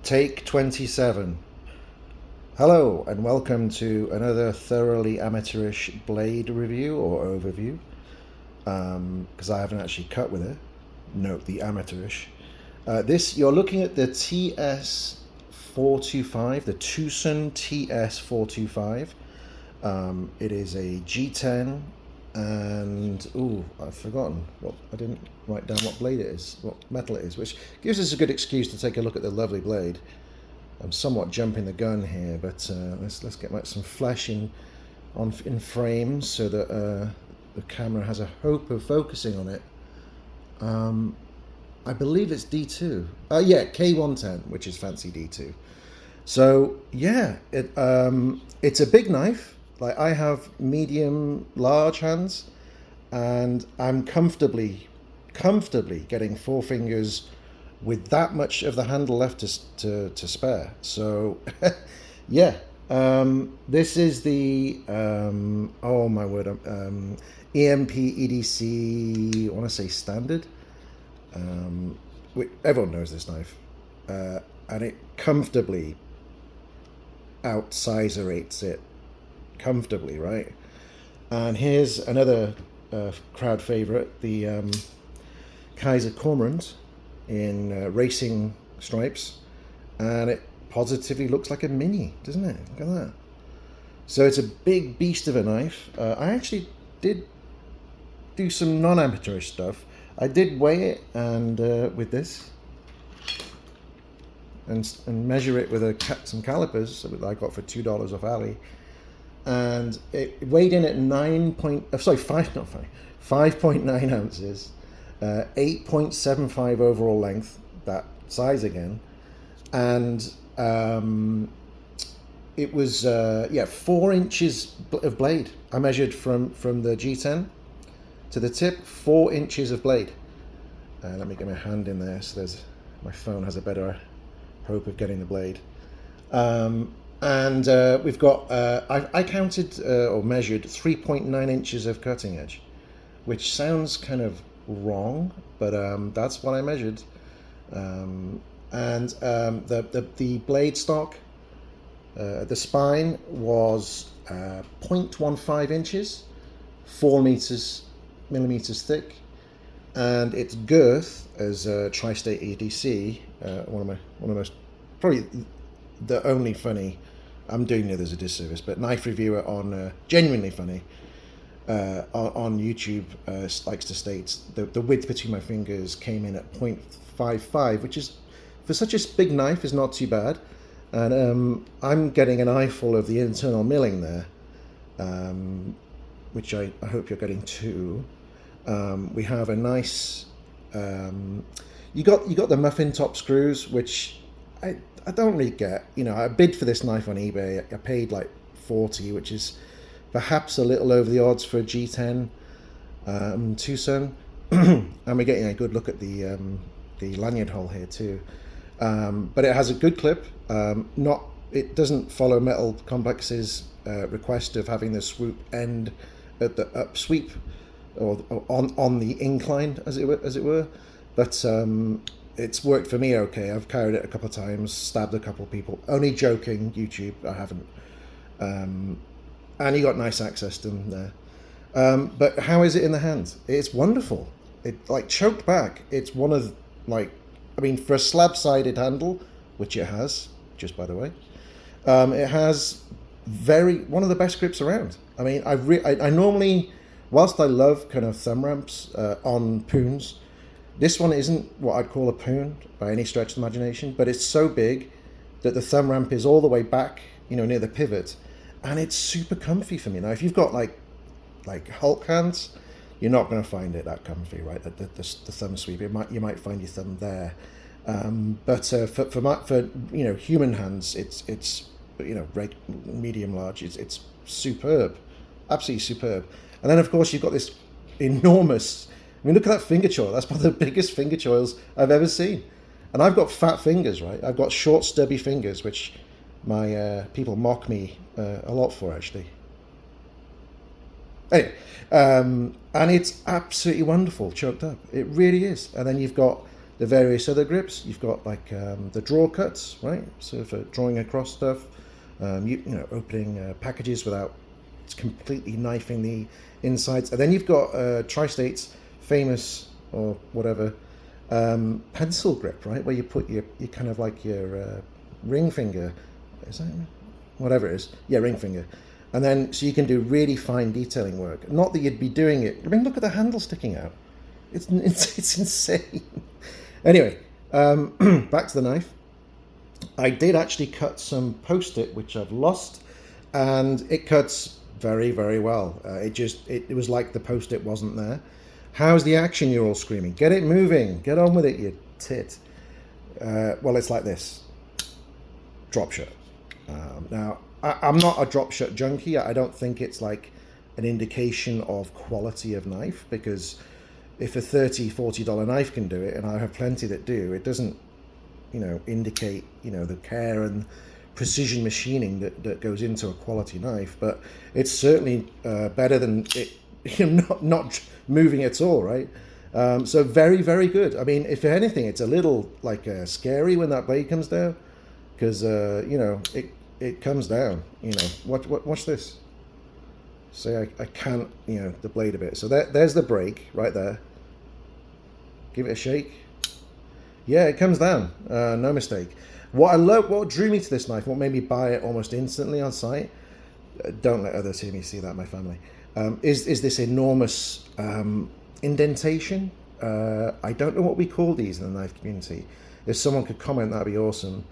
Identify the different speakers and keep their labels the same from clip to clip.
Speaker 1: Take 27. Hello and welcome to another thoroughly amateurish blade review or overview, because I haven't actually cut with it. Note the amateurish. You're looking at the TS425, the TwoSun TS425. It is a G10, and I've forgotten I didn't write down what blade it is, what metal it is, which gives us a good excuse to take a look at the lovely blade. I'm somewhat jumping the gun here, but let's get like some flesh in frames so that the camera has a hope of focusing on it. I believe it's D2. Yeah, K110, which is fancy D2. So yeah, it's a big knife. Like, I have medium large hands, and I'm comfortably getting four fingers with that much of the handle left to spare. So yeah, this is the oh my word, EMP EDC, I want to say standard. Everyone knows this knife, and it comfortably outsizerates it comfortably, right? And here's another crowd favorite, the Kaiser Cormorant in racing stripes, and it positively looks like a mini, doesn't it? Look at that. So it's a big beast of a knife. I actually did do some non-amateurish stuff. I did weigh it and with this and measure it with some calipers that I got for $2 off Ali, and it weighed in at 5.9 ounces, 8.75 overall length, that size again, and it was 4 inches of blade. I measured from the G10 to the tip, 4 inches of blade. Let me get my hand in there so my phone has a better hope of getting the blade. And we've got, I counted or measured 3.9 inches of cutting edge, which sounds kind of wrong, but that's what I measured. The blade stock, the spine was 0.15 inches, 4 millimeters thick, and its girth as Tri-State EDC, one of the most, probably the only funny, I'm doing it as a disservice, but knife reviewer on Genuinely Funny on YouTube likes to state the width between my fingers came in at 0.55, which is, for such a big knife, is not too bad. And I'm getting an eyeful of the internal milling there, which I hope you're getting too. We have a nice, you got the muffin top screws, which I don't really get. You know, I bid for this knife on eBay. I paid like 40, which is perhaps a little over the odds for a G10 TwoSun. And we're getting a good look at the lanyard hole here too. But it has a good clip. It doesn't follow Metal Complex's request of having the swoop end at the up sweep or on the incline, as it were. But it's worked for me okay. I've carried it a couple of times, stabbed a couple of people. Only joking, YouTube, I haven't. And you got nice access to them there. But how is it in the hand? It's wonderful. It, like, choked back. It's one of, like, I mean, for a slab-sided handle, which it has, just by the way, it has one of the best grips around. I mean, I normally, whilst I love kind of thumb ramps on poons, this one isn't what I'd call a poon by any stretch of the imagination, but it's so big that the thumb ramp is all the way back, you know, near the pivot, and it's super comfy for me. Now, if you've got like Hulk hands, you're not going to find it that comfy, right? The thumb sweep, you might find your thumb there, but for you know, human hands, it's you know, medium large, it's superb, absolutely superb. And then of course you've got this enormous, I mean, look at that finger choil. That's one of the biggest finger choils I've ever seen. And I've got fat fingers, right? I've got short, stubby fingers, which my people mock me a lot for, actually. Anyway, and it's absolutely wonderful, choked up. It really is. And then you've got the various other grips. You've got like the draw cuts, right? So for drawing across stuff, you know, opening packages without completely knifing the insides. And then you've got Tri-State's famous, or whatever, pencil grip, right? Where you put your kind of like your ring finger, is that whatever it is? Yeah, ring finger. And then so you can do really fine detailing work. Not that you'd be doing it. I mean, look at the handle sticking out. It's insane. Anyway, back to the knife. I did actually cut some Post-it, which I've lost, and it cuts very, very well. It was like the Post-it wasn't there. How's the action, you're all screaming? Get it moving. Get on with it, you tit. Well, it's like this. Drop shot. Now, I'm not a drop shot junkie. I don't think it's like an indication of quality of knife, because if a $30, $40 knife can do it, and I have plenty that do, it doesn't, you know, indicate, you know, the care and precision machining that goes into a quality knife. But it's certainly better than it, you know, not moving at all, right? So very, very good. I mean, if anything, it's a little like scary when that blade comes down, because you know, it comes down. You know, watch this. Say I can't, you know, the blade a bit. So there's the break right there. Give it a shake. Yeah, it comes down. No mistake. What drew me to this knife, what made me buy it almost instantly on site, don't let others hear me see that, my family, is this enormous indentation. I don't know what we call these in the knife community. If someone could comment, that'd be awesome.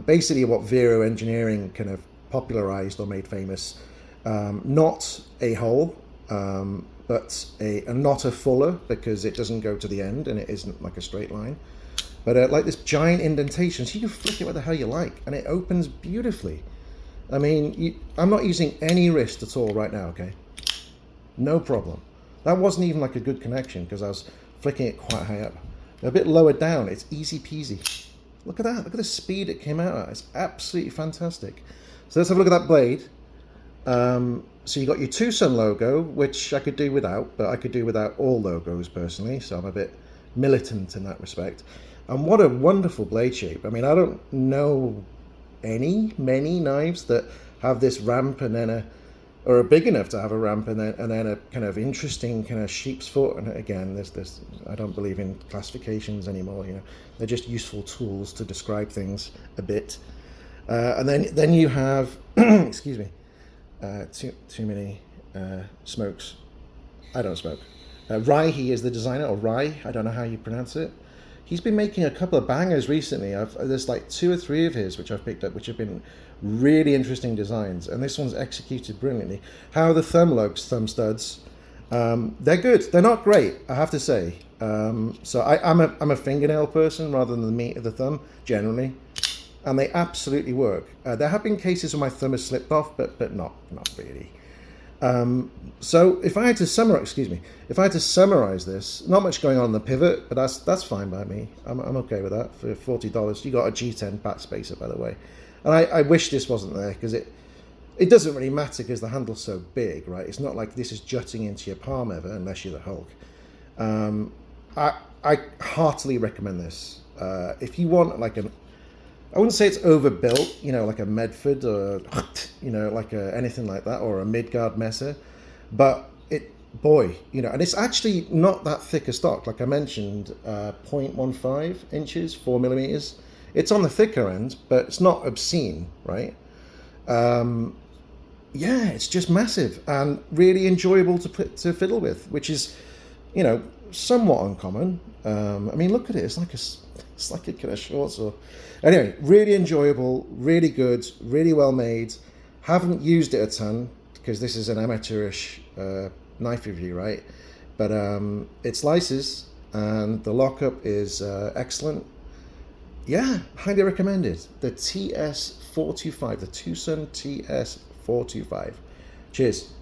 Speaker 1: Basically what Vero Engineering kind of popularized or made famous. Not a hole, but not a fuller, because it doesn't go to the end and it isn't like a straight line. But like this giant indentation, so you can flick it where the hell you like, and it opens beautifully. I mean, I'm not using any wrist at all right now, okay? No problem. That wasn't even like a good connection, because I was flicking it quite high up. A bit lower down, it's easy peasy. Look at that, look at the speed it came out at. It's absolutely fantastic. So let's have a look at that blade. So you got your TwoSun logo, which I could do without, but I could do without all logos personally, so I'm a bit militant in that respect. And what a wonderful blade shape. I mean, I don't know many knives that have this ramp and then or are big enough to have a ramp and then a kind of interesting kind of sheep's foot. And again, there's I don't believe in classifications anymore, you know. They're just useful tools to describe things a bit. And then you have, excuse me, too many smokes. I don't smoke. Raihi is the designer, or Rai, I don't know how you pronounce it. He's been making a couple of bangers recently. There's like 2 or 3 of his which I've picked up, which have been really interesting designs, and this one's executed brilliantly. How are the thumb studs? They're good. They're not great, I have to say. So I'm a fingernail person rather than the meat of the thumb generally, and they absolutely work. There have been cases where my thumb has slipped off, but not really. So if I had to summarize, this, not much going on in the pivot, but that's fine by me. I'm okay with that. For $40, you got a G10 backspacer, by the way. And I wish this wasn't there, because it doesn't really matter, because the handle's so big, right? It's not like this is jutting into your palm ever, unless you're the Hulk. I heartily recommend this. If you want like I wouldn't say it's overbuilt, you know, like a Medford or, you know, like anything like that, or a Midgard Messer, but boy, you know, and it's actually not that thick a stock. Like I mentioned, 0.15 inches, 4 millimeters. It's on the thicker end, but it's not obscene, right? Yeah, it's just massive and really enjoyable to fiddle with, which is, you know, somewhat uncommon. I mean, look at it. It's like a kind of short sword. Anyway, really enjoyable, really good, really well made. Haven't used it a ton, because this is an amateurish knife review, right? But it slices, and the lockup is excellent. Yeah, highly recommended. The TS425, the TwoSun TS425. Cheers.